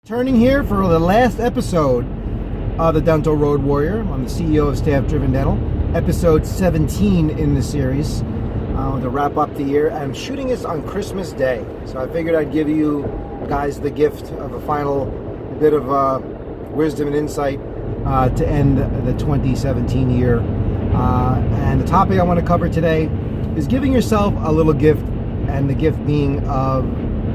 Turning here for the last episode of the Dental Road Warrior. I'm the CEO of Staff Driven Dental, episode 17 in the series. To wrap up the year, I'm shooting this on Christmas Day, so I figured I'd give you guys the gift of a final bit of wisdom and insight to end the 2017 year. And the topic I want to cover today is giving yourself a little gift, and the gift being of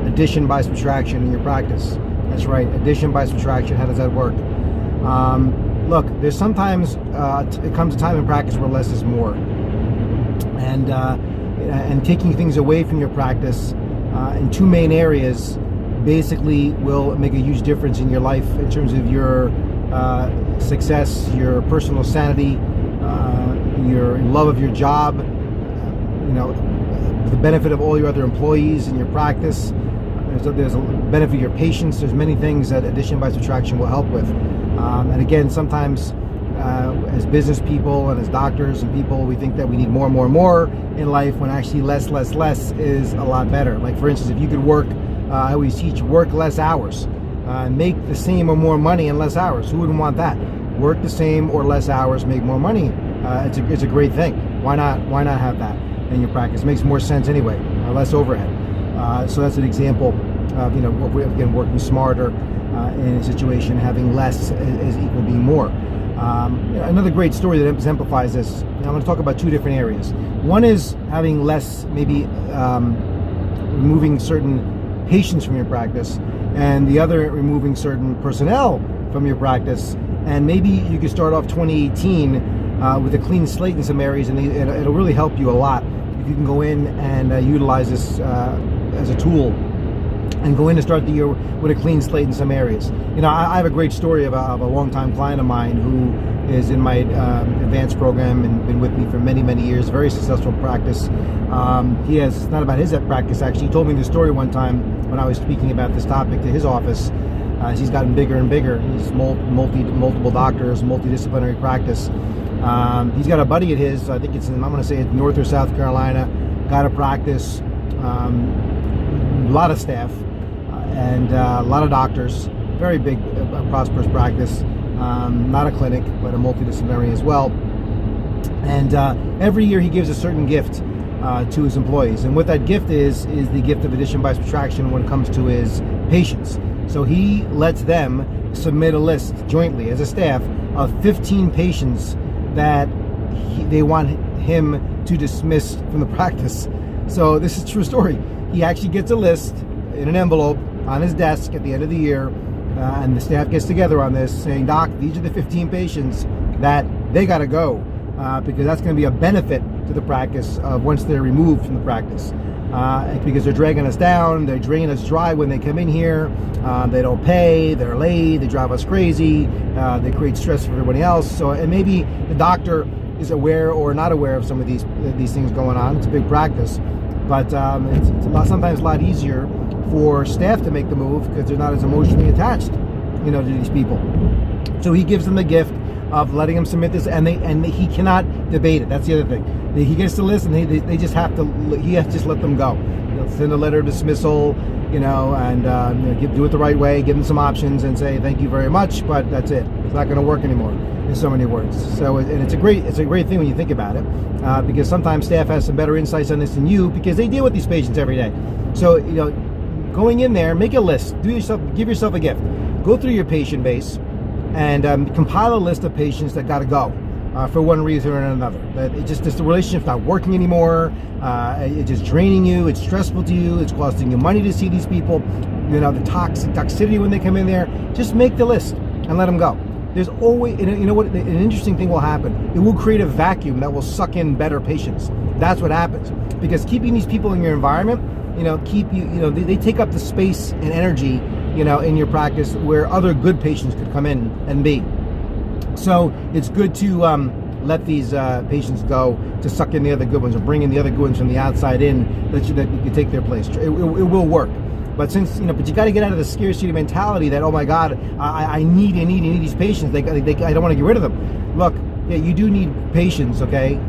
addition by subtraction in your practice. That's right, addition by subtraction. How does that work? Look, there's sometimes it comes a time in practice where less is more, and taking things away from your practice in two main areas basically will make a huge difference in your life in terms of your success, your personal sanity, your love of your job, the benefit of all your other employees in your practice. There's a benefit of your patients. There's many things that addition by subtraction will help with. And again, sometimes as business people and as doctors and people, we think that we need more and more and more in life, when actually less is a lot better. Like, for instance, if you could work, I always teach, work less hours, make the same or more money in less hours. Who wouldn't want that? Work the same or less hours, make more money. It's a great thing. Why not have that in your practice? It makes more sense anyway. Less overhead. So that's an example of, again, working smarter in a situation, having less is equal being more. Another great story that exemplifies this, I'm going to talk about two different areas. One is having less, maybe removing certain patients from your practice, and the other, removing certain personnel from your practice. And maybe you could start off 2018 with a clean slate in some areas, and it'll really help you a lot if you can go in and utilize this as a tool, and go in and start the year with a clean slate in some areas. I have a great story of a longtime client of mine who is in my advanced program and been with me for many years. Very successful practice. It's not about his practice, actually. He told me the story one time when I was speaking about this topic to his office. He's gotten bigger and bigger. He's multiple doctors, multidisciplinary practice. He's got a buddy of his, I think it's in, I'm going to say it's North or South Carolina, got a practice, a lot of staff, and a lot of doctors, very big, prosperous practice, not a clinic, but a multidisciplinary as well. And every year he gives a certain gift to his employees. And what that gift is the gift of addition by subtraction when it comes to his patients. So he lets them submit a list jointly as a staff of 15 patients that they want him to dismiss from the practice. So this is a true story. He actually gets a list in an envelope on his desk at the end of the year, and the staff gets together on this, saying, "Doc, these are the 15 patients that they got to go, because that's going to be a benefit to the practice once they're removed from the practice. Because they're dragging us down, they're draining us dry when they come in here, they don't pay, they're late, they drive us crazy, they create stress for everybody else." So, and maybe the doctor is aware or not aware of some of these things going on. It's a big practice, but it's sometimes a lot easier for staff to make the move because they're not as emotionally attached, to these people. So he gives them the gift of letting them submit this, and he cannot debate it. That's the other thing. He gets the list, and they just have to. He has to just let them go. He'll send a letter of dismissal, and do it the right way. Give them some options, and say thank you very much, but that's it. It's not going to work anymore. In so many words. So, and it's a great thing when you think about it, because sometimes staff has some better insights on this than you, because they deal with these patients every day. So, going in there, make a list. Give yourself a gift. Go through your patient base and compile a list of patients that got to go for one reason or another. That the relationship's not working anymore. It's just draining you. It's stressful to you. It's costing you money to see these people. The toxicity when they come in there. Just make the list and let them go. There's always, what? An interesting thing will happen. It will create a vacuum that will suck in better patients. That's what happens, because keeping these people in your environment, they take up the space and energy, in your practice where other good patients could come in and be. So it's good to let these patients go to suck in the other good ones, or bring in the other good ones from the outside in that you can take their place. It will work. But but you got to get out of the scarcity mentality that, oh my God, I need these patients. I don't want to get rid of them. Look, yeah, you do need patients, okay,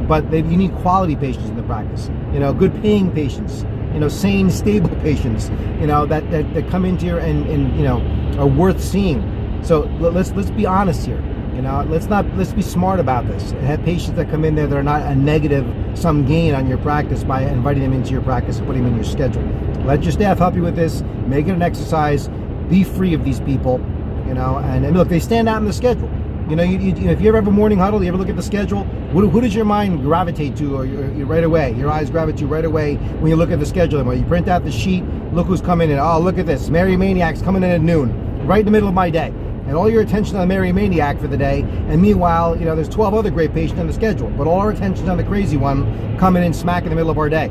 but you need quality patients in the practice. Good paying patients. sane, stable patients, that come into here and are worth seeing. So let's be honest here. Let's be smart about this and have patients that come in there that are not a negative sum gain on your practice by inviting them into your practice and putting them in your schedule. Let your staff help you with this. Make it an exercise. Be free of these people, and look, they stand out in the schedule. If you ever have a morning huddle, you ever look at the schedule, who does your mind gravitate to or right away? Your eyes gravitate to right away when you look at the schedule. When you print out the sheet, look who's coming in. Oh, look at this. Mary Maniac's coming in at noon, right in the middle of my day. And all your attention on the Mary Maniac for the day. And meanwhile, there's 12 other great patients on the schedule. But all our attention's on the crazy one coming in smack in the middle of our day.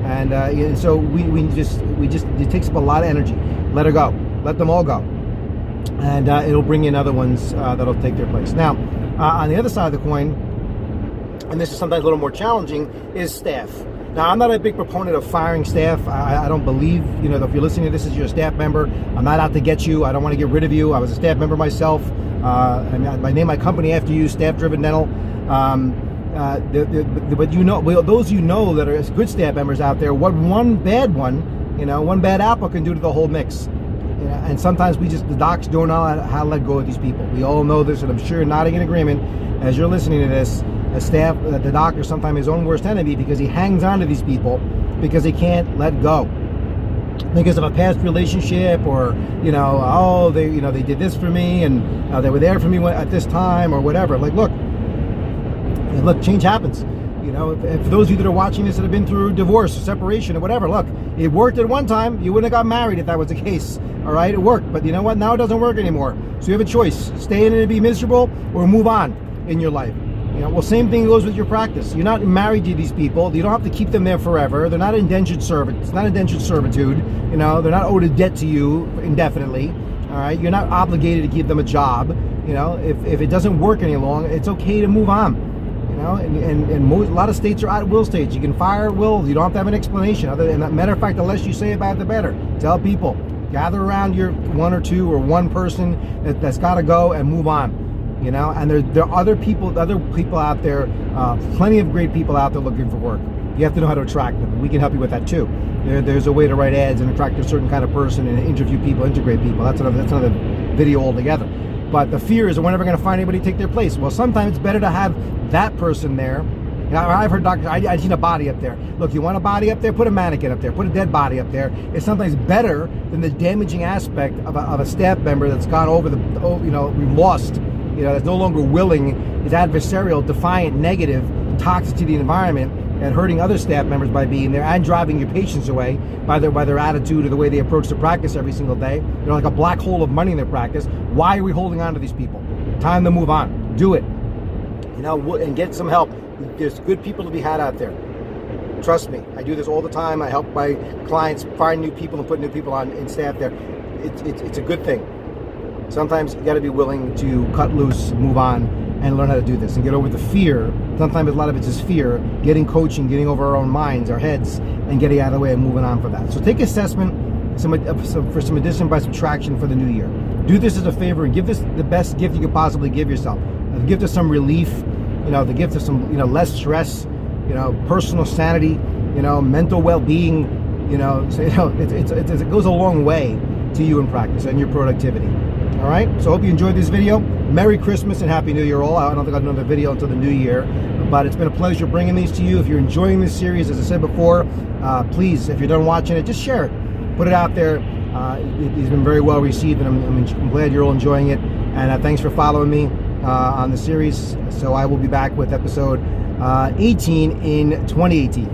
And so we just it takes up a lot of energy. Let her go. Let them all go. And it'll bring in other ones that'll take their place. Now, on the other side of the coin, and this is sometimes a little more challenging, is staff. Now, I'm not a big proponent of firing staff. I don't believe, if you're listening to this as your staff member, I'm not out to get you. I don't want to get rid of you. I was a staff member myself. And I named my company after you, Staff Driven Dental. But those that are good staff members out there, what one bad apple can do to the whole mix. And sometimes the docs don't know how to let go of these people. We all know this, and I'm sure you're nodding in agreement as you're listening to this. The doctor is sometimes his own worst enemy because he hangs on to these people because he can't let go because of a past relationship, or they did this for me and they were there for me at this time or whatever. Look, change happens. For those of you that are watching this that have been through divorce or separation or whatever, look, it worked at one time. You wouldn't have got married if that was the case. All right, it worked, but you know what? Now it doesn't work anymore. So you have a choice: stay in it and be miserable, or move on in your life. Well, same thing goes with your practice. You're not married to these people. You don't have to keep them there forever. They're not indentured servitude. It's not indentured servitude. They're not owed a debt to you indefinitely. All right, you're not obligated to give them a job. If it doesn't work any longer, it's okay to move on. And a lot of states are at will states. You can fire at will. You don't have to have an explanation. Matter of fact, the less you say about it, the better. Tell people, gather around your one or two or one person that's got to go and move on. And there are other people out there, plenty of great people out there looking for work. You have to know how to attract them. We can help you with that too. There's a way to write ads and attract a certain kind of person and interview people, integrate people. That's another video altogether. But the fear is we're never going to find anybody to take their place. Well, sometimes it's better to have that person there. I've heard doctors, I've seen a body up there. Look, you want a body up there? Put a mannequin up there. Put a dead body up there. It's sometimes better than the damaging aspect of a staff member that's gone over we've lost. That's no longer willing, is adversarial, defiant, negative, toxic to the environment, and hurting other staff members by being there and driving your patients away by their attitude or the way they approach the practice every single day. Like a black hole of money in their practice. Why are we holding on to these people? Time to move on. Do it. And get some help. There's good people to be had out there. Trust me, I do this all the time. I help my clients find new people and put new people on in staff there. It's a good thing. Sometimes you got to be willing to cut loose, move on, and learn how to do this and get over the fear. Sometimes a lot of it's just fear, getting coaching, getting over our own minds, our heads, and getting out of the way and moving on for that. So take assessment for some addition by subtraction for the new year. Do this as a favor and give this the best gift you could possibly give yourself. The gift of some relief, the gift of some less stress, personal sanity, mental well-being. It goes a long way to you in practice and your productivity. All right, so I hope you enjoyed this video. Merry Christmas and Happy New Year all. I don't think I'll do another video until the new year, but it's been a pleasure bringing these to you. If you're enjoying this series, as I said before, please, if you're done watching it, just share it. Put it out there. It's been very well received, and I'm glad you're all enjoying it. And thanks for following me on the series. So I will be back with episode 18 in 2018.